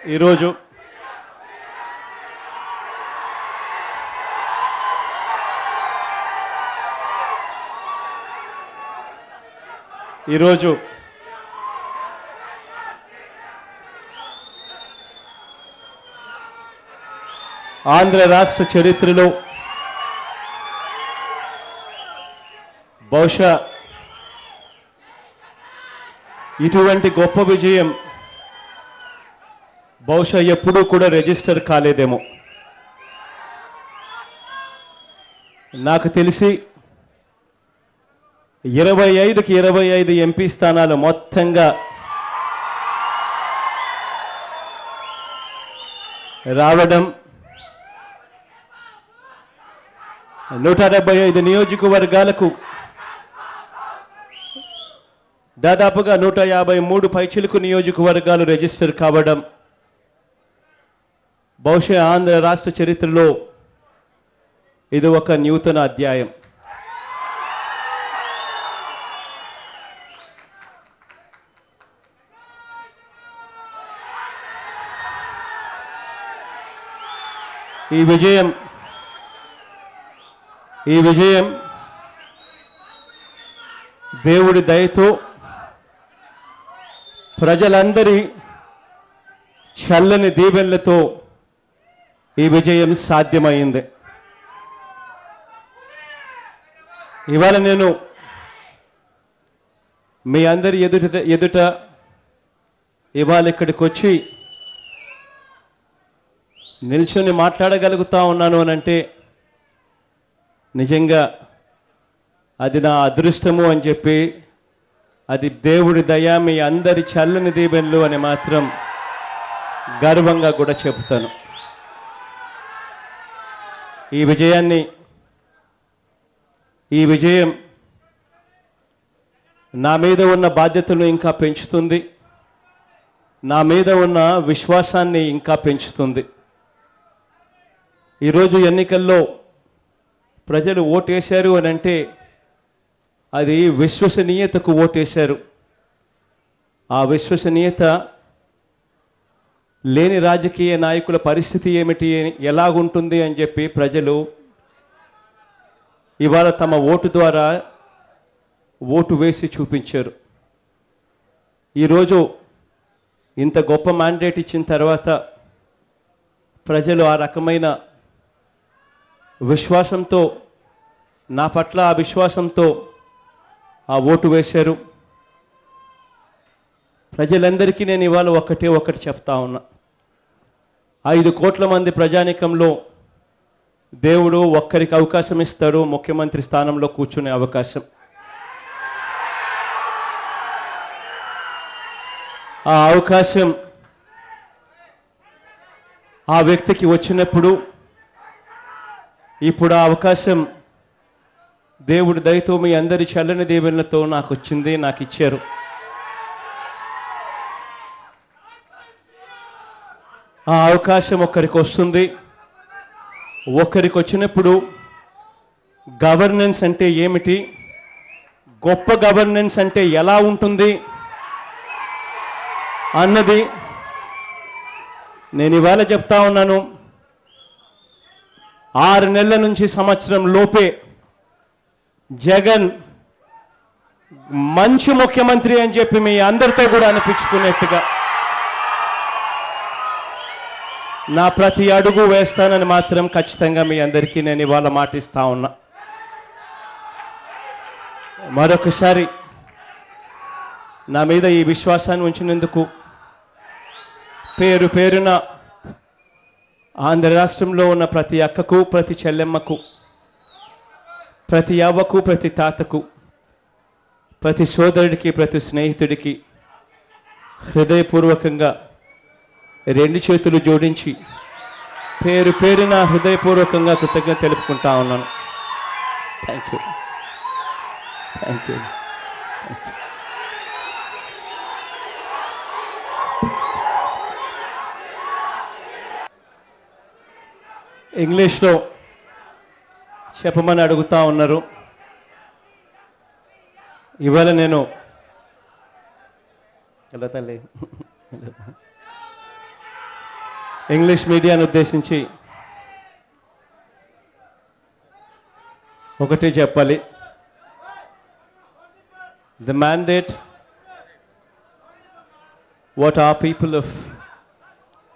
ఈరోజు ఈరోజు ఆంధ్ర రాష్ట్ర చరిత్రలో బహుశా ఇటువంటి గొప్ప విజయం బహుశా ఎప్పుడూ కూడా రిజిస్టర్ కాలేదేమో. నాకు తెలిసి 25కి 25 ఎంపీ స్థానాలు మొత్తంగా రావడం, 175 నియోజకవర్గాలకు దాదాపుగా 153 పైచిలుకు నియోజకవర్గాలు రిజిస్టర్ కావడం బహుశా ఆంధ్ర రాష్ట్ర చరిత్రలో ఇది ఒక నూతన అధ్యాయం. ఈ విజయం దేవుడి దయతో ప్రజలందరి చల్లని దీవెనలతో ఈ విజయం సాధ్యమైంది. ఇవాళ నేను మీ అందరి ఎదుట ఇవాళ ఇక్కడికి వచ్చి నిల్చొని మాట్లాడగలుగుతా ఉన్నాను అనంటే నిజంగా అది నా అదృష్టము అని చెప్పి, అది దేవుడి దయ, మీ అందరి చల్లని దీవెనలు అని మాత్రం గర్వంగా కూడా చెబుతాను. ఈ విజయం నా మీద ఉన్న బాధ్యతను ఇంకా పెంచుతుంది, నా మీద ఉన్న విశ్వాసాన్ని ఇంకా పెంచుతుంది. ఈరోజు ఎన్నికల్లో ప్రజలు ఓటేశారు అని అంటే అది విశ్వసనీయతకు ఓటేశారు. ఆ విశ్వసనీయత లేని రాజకీయ నాయకుల పరిస్థితి ఏమిటి, ఎలాగుంటుంది అని చెప్పి ప్రజలు ఇవాళ తమ ఓటు ద్వారా ఓటు వేసి చూపించారు. ఈరోజు ఇంత గొప్ప మ్యాండేట్ ఇచ్చిన తర్వాత ప్రజలు ఆ రకమైన విశ్వాసంతో, నా పట్ల ఆ విశ్వాసంతో ఆ ఓటు వేశారు. ప్రజలందరికీ నేను ఇవాళ ఒకటి చెప్తా ఉన్నా. 5 కోట్ల మంది ప్రజానీకంలో దేవుడు ఒక్కరికి అవకాశం ఇస్తాడు, ముఖ్యమంత్రి స్థానంలో కూర్చునే అవకాశం. ఆ అవకాశం ఆ వ్యక్తికి వచ్చినప్పుడు, ఇప్పుడు ఆ అవకాశం దేవుడి దయతో మీ అందరి చల్లని దీవెనలతో నాకు వచ్చింది, నాకు ఇచ్చారు. ఆ అవకాశం ఒక్కరికి వస్తుంది. ఒక్కరికి వచ్చినప్పుడు గవర్నెన్స్ అంటే ఏమిటి, గొప్ప గవర్నెన్స్ అంటే ఎలా ఉంటుంది అన్నది నేను ఇవాళ చెప్తా ఉన్నాను. 6 నెలల నుంచి సంవత్సరం లోపే జగన్ మంచి ముఖ్యమంత్రి అని చెప్పి మీ అందరితో కూడా అనిపించుకునేట్టుగా నా ప్రతి అడుగు వేస్తానని మాత్రం ఖచ్చితంగా మీ అందరికీ నేను ఇవాళ మాటిస్తా ఉన్నా. మరొకసారి నా మీద ఈ విశ్వాసాన్ని ఉంచినందుకు పేరు పేరున ఆంధ్ర రాష్ట్రంలో ఉన్న ప్రతి అక్కకు, ప్రతి చెల్లెమ్మకు, ప్రతి అవ్వకు, ప్రతి తాతకు, ప్రతి సోదరుడికి, ప్రతి స్నేహితుడికి హృదయపూర్వకంగా 2 చేతులు జోడించి పేరు పేరున హృదయపూర్వకంగా కృతజ్ఞత తెలుపుకుంటా ఉన్నాను. Thank you. ఇంగ్లీష్లో చెప్పమని అడుగుతా ఉన్నారు. ఇవాళ నేను ఎలా తల్లి ఇంగ్లీష్ మీడియాను ఉద్దేశించి ఒకటి చెప్పాలి. The mandate what our people of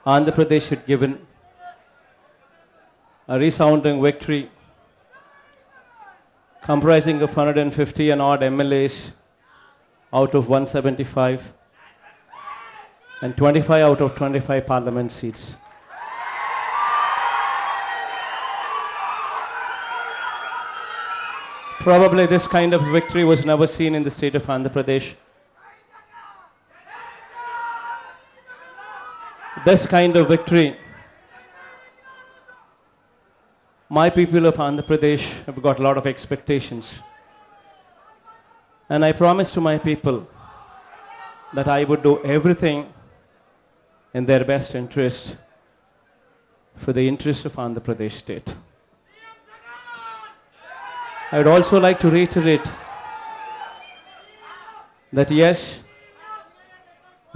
Andhra Pradesh had given, a resounding victory comprising of 150 and odd MLAs out of 175 and 25 out of 25 parliament seats. Probably this kind of victory was never seen in the state of Andhra Pradesh. This kind of victory, my people of Andhra Pradesh have got a lot of expectations. And I promised to my people that I would do everything in their best interest for the interest of Andhra Pradesh state. I would also like to reiterate that yes,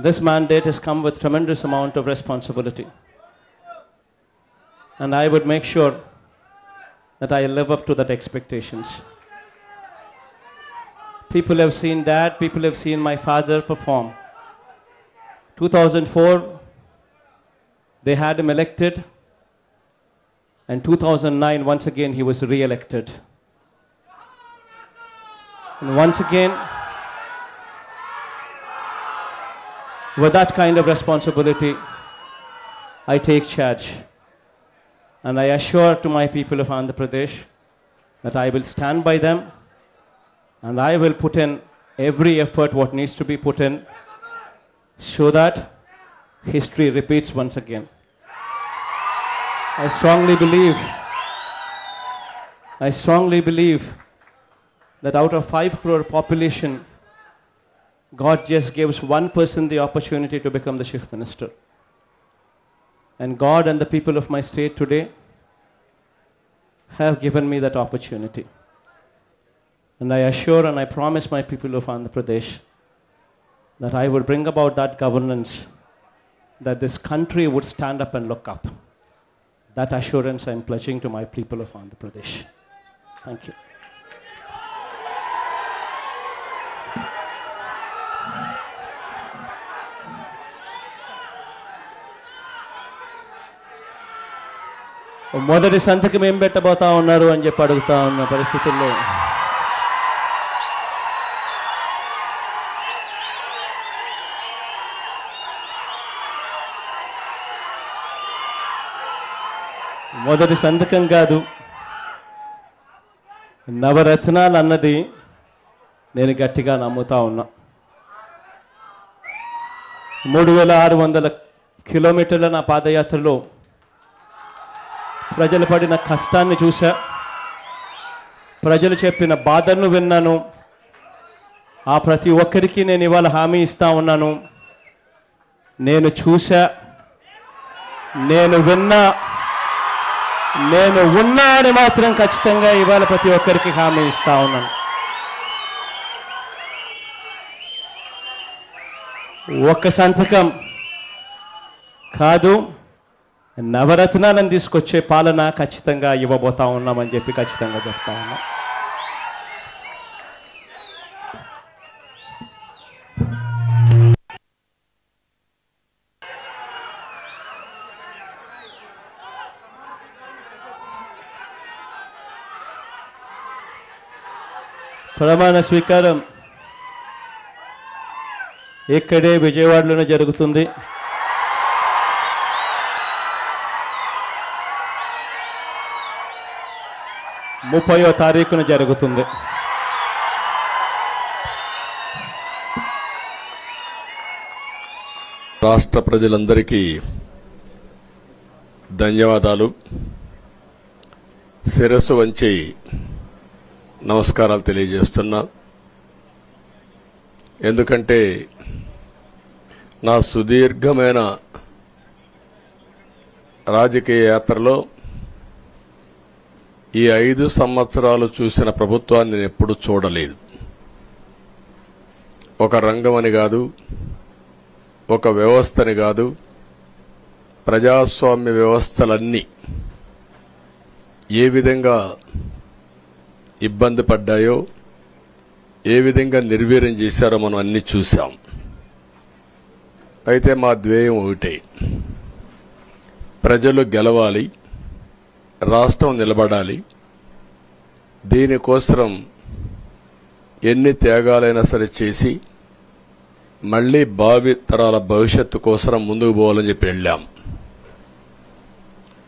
this mandate has come with tremendous amount of responsibility. And I would make sure that I live up to that expectations. People have seen Dad, people have seen my father perform. 2004, they had him elected, and 2009, once again, he was re-elected. And once again, with that kind of responsibility, I take charge. And I assure to my people of Andhra Pradesh that I will stand by them and I will put in every effort what needs to be put in so that history repeats once again. I strongly believe that out of 5 crore population, God just gives one person the opportunity to become the chief minister. And God and the people of my state today have given me that opportunity. And I assure and I promise my people of Andhra Pradesh that I would bring about that governance, that this country would stand up and look up. That assurance I am pledging to my people of Andhra Pradesh. Thank you. మొదటి సంతకం ఏం పెట్టబోతా ఉన్నారు అని చెప్పి అడుగుతా ఉన్న పరిస్థితుల్లో మొదటి సంతకం కాదు, నవరత్నాలు అన్నది నేను గట్టిగా నమ్ముతా ఉన్నా. 3600 కిలోమీటర్ల నా పాదయాత్రలో ప్రజలు పడిన కష్టాన్ని చూశా, ప్రజలు చెప్పిన బాధలను విన్నాను. ఆ ప్రతి ఒక్కరికి నేను ఇవాళ హామీ ఇస్తా ఉన్నాను. నేను చూశా, నేను విన్నా, నేను ఉన్నా అని మాత్రం ఖచ్చితంగా ఇవాళ ప్రతి ఒక్కరికి హామీ ఇస్తా ఉన్నాను. ఒక్క సంతకం కాదు, నవరత్నాలను తీసుకొచ్చే పాలన ఖచ్చితంగా ఇవ్వబోతా ఉన్నామని చెప్పి ఖచ్చితంగా చెప్తా ఉన్నా. ప్రమాణ స్వీకారం ఇక్కడే విజయవాడలోనే జరుగుతుంది. 30వ తారీఖున జరుగుతుంది. రాష్ట్ర ప్రజలందరికీ ధన్యవాదాలు. శిరస్సు వంచి నమస్కారాలు తెలియజేస్తున్నా. ఎందుకంటే నా సుదీర్ఘమైన రాజకీయ యాత్రలో ఈ 5 సంవత్సరాలు చూసిన ప్రభుత్వాన్ని నేను ఎప్పుడూ చూడలేదు. ఒక రంగమని కాదు, ఒక వ్యవస్థని కాదు, ప్రజాస్వామ్య వ్యవస్థలన్నీ ఏ విధంగా ఇబ్బంది పడ్డాయో, ఏ విధంగా నిర్వీర్యం చేశారో మనం అన్ని చూశాం. అయితే మా ధ్యేయం ఒకటే, ప్రజలు గెలవాలి, రాష్ట్రం నిలబడాలి. దీనికోసం ఎన్ని త్యాగాలైనా సరే చేసి మళ్లీ భావి తరాల భవిష్యత్తు కోసం ముందుకు పోవాలని చెప్పి వెళ్ళాం.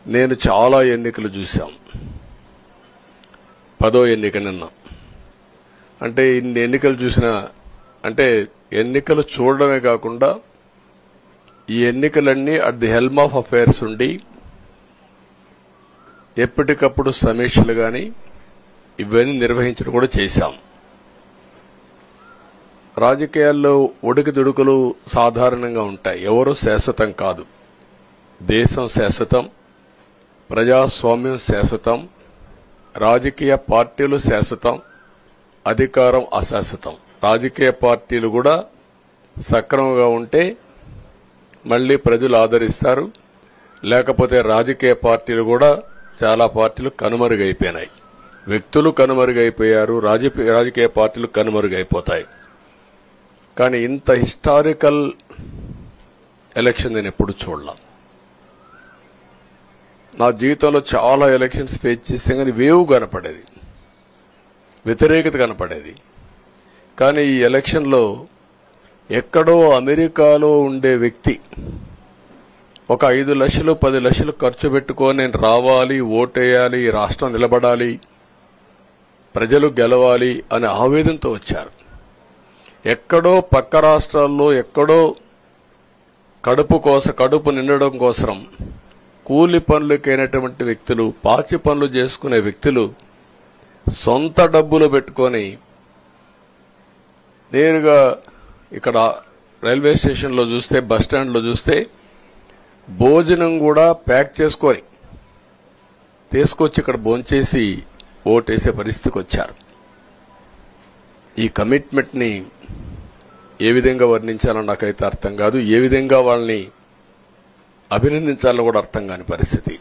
నేను చాలా ఎన్నికలు చూశాం. 10వ ఎన్నిక నిన్న. అంటే ఇన్ని ఎన్నికలు చూసినా, అంటే ఎన్నికలు చూడడమే కాకుండా ఈ ఎన్నికలన్నీ at the helm of affairs ఉండి ఎప్పటికప్పుడు సమీక్షలు గాని ఇవన్నీ నిర్వహించడం కూడా చేశాం. రాజకీయాల్లో ఒడికిదుడుకులు సాధారణంగా ఉంటాయి. ఎవరూ శాశ్వతం కాదు. దేశం శాశ్వతం, ప్రజాస్వామ్యం శాశ్వతం, రాజకీయ పార్టీలు శాశ్వతం, అధికారం అశాశ్వతం. రాజకీయ పార్టీలు కూడా సక్రమంగా ఉంటే మళ్లీ ప్రజలు ఆదరిస్తారు. లేకపోతే రాజకీయ పార్టీలు కూడా చాలా పార్టీలు కనుమరుగైపోయినాయి. వ్యక్తులు కనుమరుగైపోయారు, రాజకీయ పార్టీలు కనుమరుగైపోతాయి. కానీ ఇంత హిస్టారికల్ ఎలక్షన్ నేను ఎప్పుడు చూడలా. నా జీవితంలో చాలా ఎలక్షన్స్ ఫేస్ చేసాం, కానీ వేవ్ కనపడేది, వ్యతిరేకత కనపడేది. కానీ ఈ ఎలక్షన్లో ఎక్కడో అమెరికాలో ఉండే వ్యక్తి ఒక 5 లక్షలు 10 లక్షలు ఖర్చు పెట్టుకొని నేను రావాలి, ఓటేయాలి, రాష్ట్రం నిలబడాలి, ప్రజలు గెలవాలి అనే ఆవేదనతో వచ్చారు. ఎక్కడో పక్క రాష్ట్రాల్లో ఎక్కడో కడుపు నిండడం కోసం కూలి పనులకైనటువంటి వ్యక్తులు, పాచి పనులు చేసుకునే వ్యక్తులు సొంత డబ్బులు పెట్టుకొని నేరుగా ఇక్కడ రైల్వే స్టేషన్లో చూస్తే, బస్టాండ్లో చూస్తే భోజనం కూడా ప్యాక్ చేసుకొని తీసుకొచ్చి ఇక్కడ భోంచేసి ఓటేసే పరిస్థితికి వచ్చారు. ఈ కమిట్మెంట్ని ఏ విధంగా వర్ణించాలో నాకైతే అర్థం కాదు. ఏ విధంగా వాళ్ళని అభినందించాలో కూడా అర్థం కాని పరిస్థితి.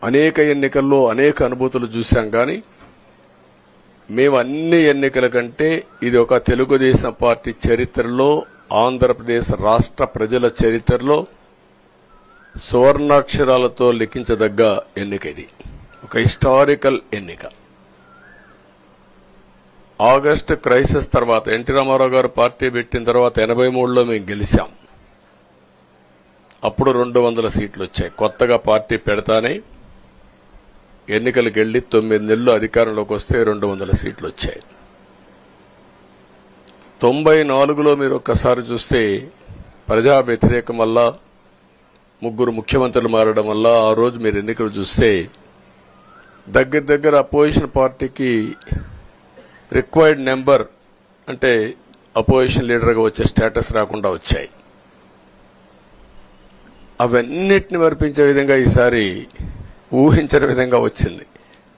అనేక ఎన్నికల్లో అనేక అనుభూతులు చూశాం. కానీ మేము అన్ని ఎన్నికల కంటే ఇది ఒక తెలుగుదేశం పార్టీ చరిత్రలో, ఆంధ్రప్రదేశ్ రాష్ట్ర ప్రజల చరిత్రలో సువర్ణాక్షరాలతో లిఖించదగ్గ ఎన్నిక. ఇది ఒక హిస్టారికల్ ఎన్నిక. ఆగస్టు క్రైసిస్ తర్వాత ఎన్టీ రామారావు గారు పార్టీ పెట్టిన తర్వాత 83లో మేము గెలిచాం. అప్పుడు 200 సీట్లు వచ్చాయి. కొత్తగా పార్టీ పెడతానే ఎన్నికలకు వెళ్లి 9 నెలలు అధికారంలోకి వస్తే 200 సీట్లు వచ్చాయి. 94లో మీరు ఒక్కసారి చూస్తే ప్రజా వ్యతిరేకం వల్ల 3 ముఖ్యమంత్రులు మారడం వల్ల ఆ రోజు మీరు ఎన్నికలు చూస్తే దగ్గర అపోజిషన్ పార్టీకి రిక్వైర్డ్ నెంబర్, అంటే అపోజిషన్ లీడర్గా వచ్చే స్టేటస్ రాకుండా వచ్చాయి. అవన్నిటిని మరిపించే విధంగా ఈసారి ఊహించని విధంగా వచ్చింది.